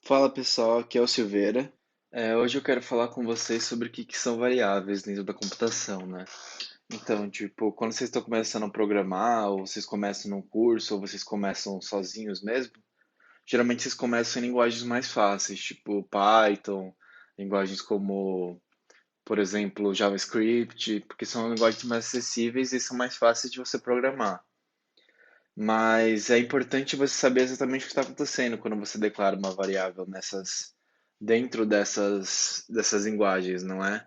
Fala pessoal, aqui é o Silveira. Hoje eu quero falar com vocês sobre o que são variáveis dentro da computação, né? Então, tipo, quando vocês estão começando a programar, ou vocês começam num curso, ou vocês começam sozinhos mesmo, geralmente vocês começam em linguagens mais fáceis, tipo Python, linguagens como, por exemplo, JavaScript, porque são linguagens mais acessíveis e são mais fáceis de você programar. Mas é importante você saber exatamente o que está acontecendo quando você declara uma variável dentro dessas linguagens, não é?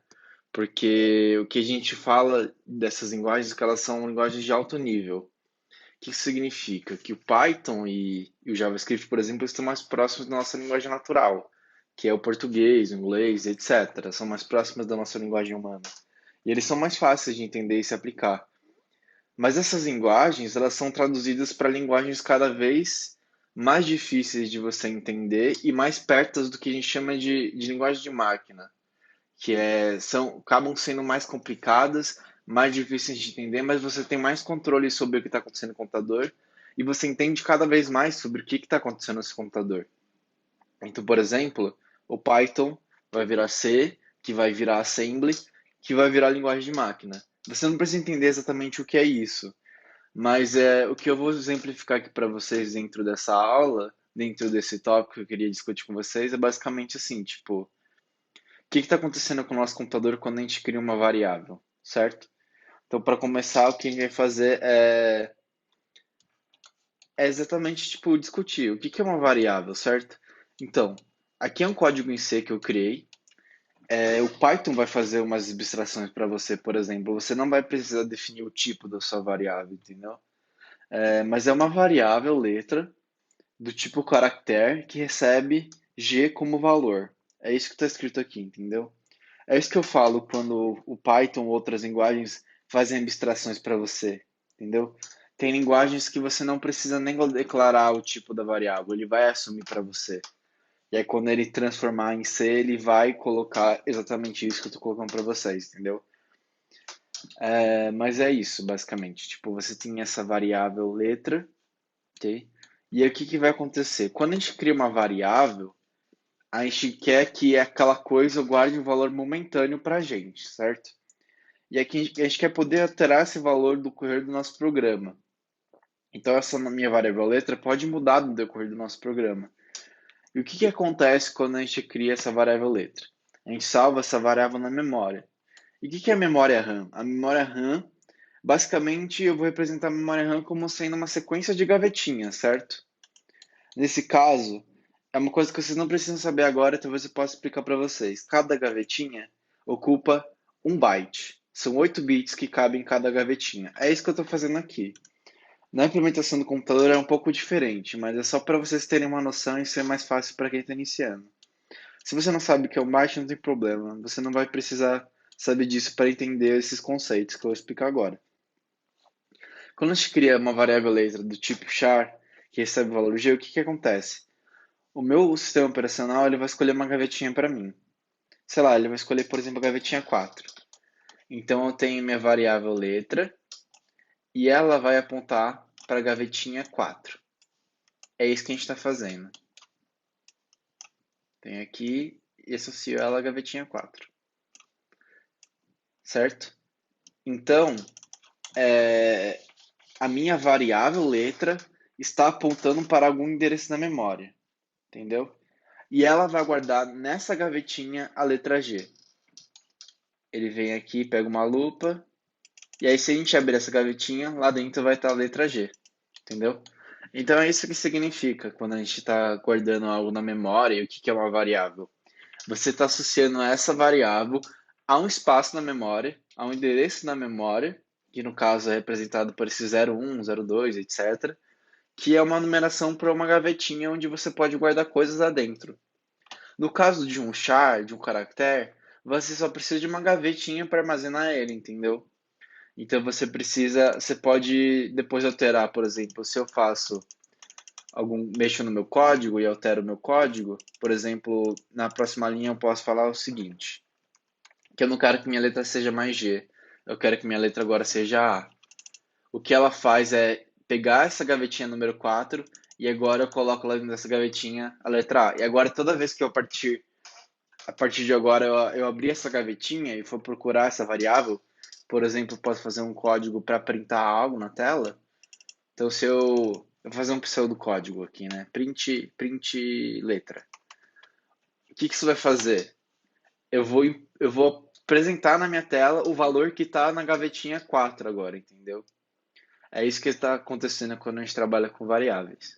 Porque o que a gente fala dessas linguagens é que elas são linguagens de alto nível. O que isso significa? Que o Python e o JavaScript, por exemplo, estão mais próximos da nossa linguagem natural, que é o português, o inglês, etc. São mais próximas da nossa linguagem humana. E eles são mais fáceis de entender e se aplicar. Mas essas linguagens, elas são traduzidas para linguagens cada vez mais difíceis de você entender e mais perto do que a gente chama de linguagem de máquina, acabam sendo mais complicadas, mais difíceis de entender, mas você tem mais controle sobre o que está acontecendo no computador e você entende cada vez mais sobre o que está acontecendo nesse computador. Então, por exemplo, o Python vai virar C, que vai virar Assembly, que vai virar linguagem de máquina. Você não precisa entender exatamente o que é isso, mas o que eu vou exemplificar aqui para vocês dentro dessa aula, dentro desse tópico que eu queria discutir com vocês, é basicamente assim, tipo, o que está acontecendo com o nosso computador quando a gente cria uma variável, certo? Então, para começar, o que a gente vai fazer é exatamente, tipo, discutir o que é uma variável, certo? Então, aqui é um código em C que eu criei. O Python vai fazer umas abstrações para você, por exemplo. Você não vai precisar definir o tipo da sua variável, entendeu? Mas é uma variável letra do tipo caractere que recebe G como valor. É isso que está escrito aqui, entendeu? É isso que eu falo quando o Python ou outras linguagens fazem abstrações para você, entendeu? Tem linguagens que você não precisa nem declarar o tipo da variável, ele vai assumir para você. E aí quando ele transformar em C, ele vai colocar exatamente isso que eu estou colocando para vocês, entendeu? Mas é isso, basicamente. Tipo, você tem essa variável letra, ok? E aí o que vai acontecer? Quando a gente cria uma variável, a gente quer que aquela coisa guarde um valor momentâneo para a gente, certo? E aqui a gente quer poder alterar esse valor do decorrer do nosso programa. Então essa minha variável letra pode mudar no decorrer do nosso programa. E o que acontece quando a gente cria essa variável letra? A gente salva essa variável na memória. E o que é a memória RAM? A memória RAM, basicamente, eu vou representar a memória RAM como sendo uma sequência de gavetinhas, certo? Nesse caso, é uma coisa que vocês não precisam saber agora, talvez eu possa explicar para vocês. Cada gavetinha ocupa 1 byte. São 8 bits que cabem em cada gavetinha. É isso que eu estou fazendo aqui. Na implementação do computador é um pouco diferente, mas é só para vocês terem uma noção e ser mais fácil para quem está iniciando. Se você não sabe o que é um byte, não tem problema. Você não vai precisar saber disso para entender esses conceitos que eu vou explicar agora. Quando a gente cria uma variável letra do tipo char, que recebe o valor g, o que acontece? O meu sistema operacional ele vai escolher uma gavetinha para mim. Sei lá, ele vai escolher, por exemplo, a gavetinha 4. Então eu tenho minha variável letra e ela vai apontar para a gavetinha 4. É isso que a gente está fazendo. Tem aqui e associo ela à gavetinha 4. Certo? Então, a minha variável letra está apontando para algum endereço na memória. Entendeu? E ela vai guardar nessa gavetinha a letra G. Ele vem aqui, pega uma lupa, e aí se a gente abrir essa gavetinha, lá dentro vai estar a letra G. Entendeu? Então é isso que significa quando a gente está guardando algo na memória e o que é uma variável. Você está associando essa variável a um espaço na memória, a um endereço na memória, que no caso é representado por esse 01, 02, etc., que é uma numeração para uma gavetinha onde você pode guardar coisas lá dentro. No caso de um char, de um caractere, você só precisa de uma gavetinha para armazenar ele, entendeu? Então você pode depois alterar, por exemplo, se eu faço mexo no meu código e altero o meu código, por exemplo, na próxima linha eu posso falar o seguinte, que eu não quero que minha letra seja mais G, eu quero que minha letra agora seja A. O que ela faz é pegar essa gavetinha número 4 E agora eu coloco lá dentro dessa gavetinha a letra A. E agora toda vez que a partir de agora eu abrir essa gavetinha e for procurar essa variável, por exemplo, eu posso fazer um código para printar algo na tela. Então se eu vou fazer um pseudocódigo aqui, né? Print letra. O que que isso vai fazer? Eu vou apresentar na minha tela o valor que está na gavetinha 4 agora, entendeu? É isso que está acontecendo quando a gente trabalha com variáveis.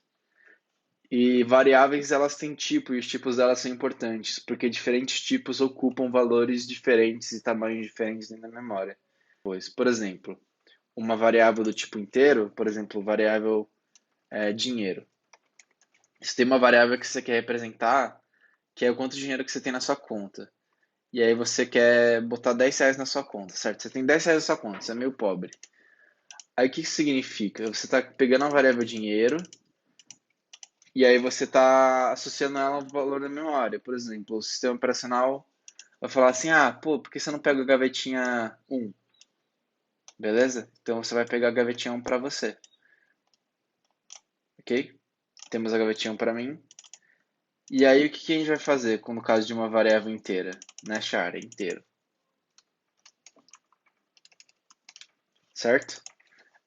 E variáveis, elas têm tipo, e os tipos delas são importantes, porque diferentes tipos ocupam valores diferentes e tamanhos diferentes dentro da memória. Pois, por exemplo, uma variável do tipo inteiro, por exemplo, variável dinheiro. Você tem uma variável que você quer representar, que é o quanto de dinheiro que você tem na sua conta. E aí você quer botar R$ 10 na sua conta, certo? Você tem R$ 10 na sua conta, você é meio pobre. Aí o que isso significa? Você está pegando a variável dinheiro e aí você está associando ela ao valor da memória. Por exemplo, o sistema operacional vai falar assim, ah, pô, por que você não pega a gavetinha 1? Beleza? Então você vai pegar a gavetinha 1 para você. Ok? Temos a gavetinha 1 para mim. E aí o que que a gente vai fazer no caso de uma variável inteira? Né, char, inteiro. Certo?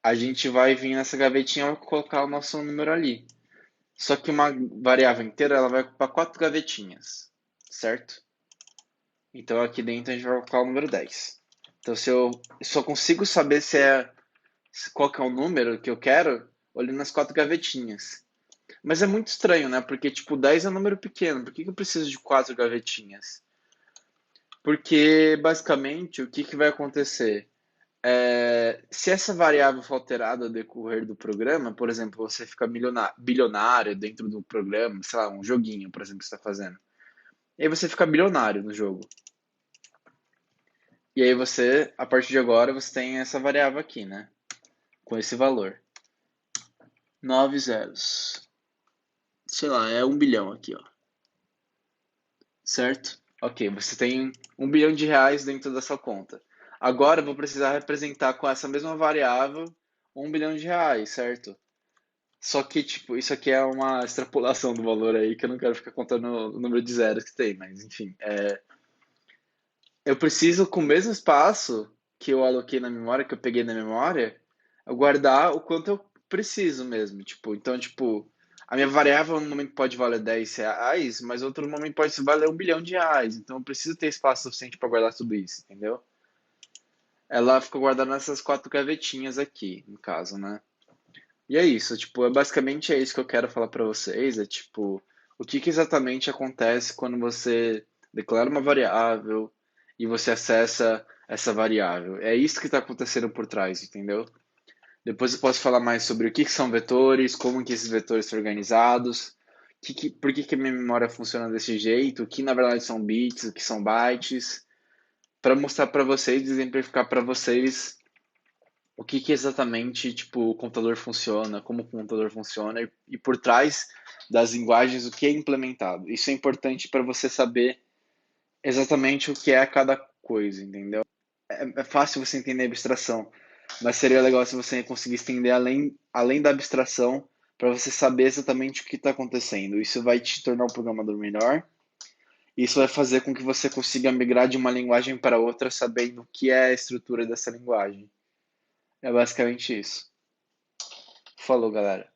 A gente vai vir nessa gavetinha e colocar o nosso número ali. Só que uma variável inteira ela vai ocupar 4 gavetinhas, certo? Então aqui dentro a gente vai colocar o número 10. Então se eu só consigo saber qual que é o número que eu quero olhando nas 4 gavetinhas. Mas é muito estranho, né? Porque tipo 10 é um número pequeno. Por que eu preciso de 4 gavetinhas? Porque basicamente o que vai acontecer? Se essa variável for alterada ao decorrer do programa, por exemplo, você fica bilionário dentro do programa, sei lá, um joguinho, por exemplo, que você está fazendo. E aí você fica bilionário no jogo. E aí você, a partir de agora, você tem essa variável aqui, né? Com esse valor. 9 zeros. Sei lá, é 1 bilhão aqui, ó. Certo? Ok, você tem R$ 1 bilhão dentro da sua conta. Agora eu vou precisar representar com essa mesma variável R$ 1 bilhão, certo? Só que, tipo, isso aqui é uma extrapolação do valor aí, que eu não quero ficar contando o número de zeros que tem, mas enfim. Eu preciso, com o mesmo espaço que eu aloquei na memória, que eu peguei na memória, eu guardar o quanto eu preciso mesmo. Tipo, então, tipo, a minha variável no momento pode valer R$ 10, mas outro momento pode valer R$ 1 bilhão. Então eu preciso ter espaço suficiente para guardar tudo isso, entendeu? Ela fica guardada nessas 4 gavetinhas aqui, no caso, né? E é isso, tipo, basicamente é isso que eu quero falar para vocês, é tipo, o que que exatamente acontece quando você declara uma variável e você acessa essa variável. É isso que está acontecendo por trás, entendeu? Depois eu posso falar mais sobre o que que são vetores, como que esses vetores são organizados, por que que a minha memória funciona desse jeito, o que na verdade são bits, o que são bytes, para mostrar para vocês, exemplificar para vocês o que que exatamente tipo o computador funciona, como o computador funciona e por trás das linguagens o que é implementado. Isso é importante para você saber exatamente o que é cada coisa, entendeu? É fácil você entender a abstração, mas seria legal se você conseguisse entender além da abstração para você saber exatamente o que está acontecendo. Isso vai te tornar um programador melhor. Isso vai fazer com que você consiga migrar de uma linguagem para outra sabendo o que é a estrutura dessa linguagem. É basicamente isso. Falou, galera.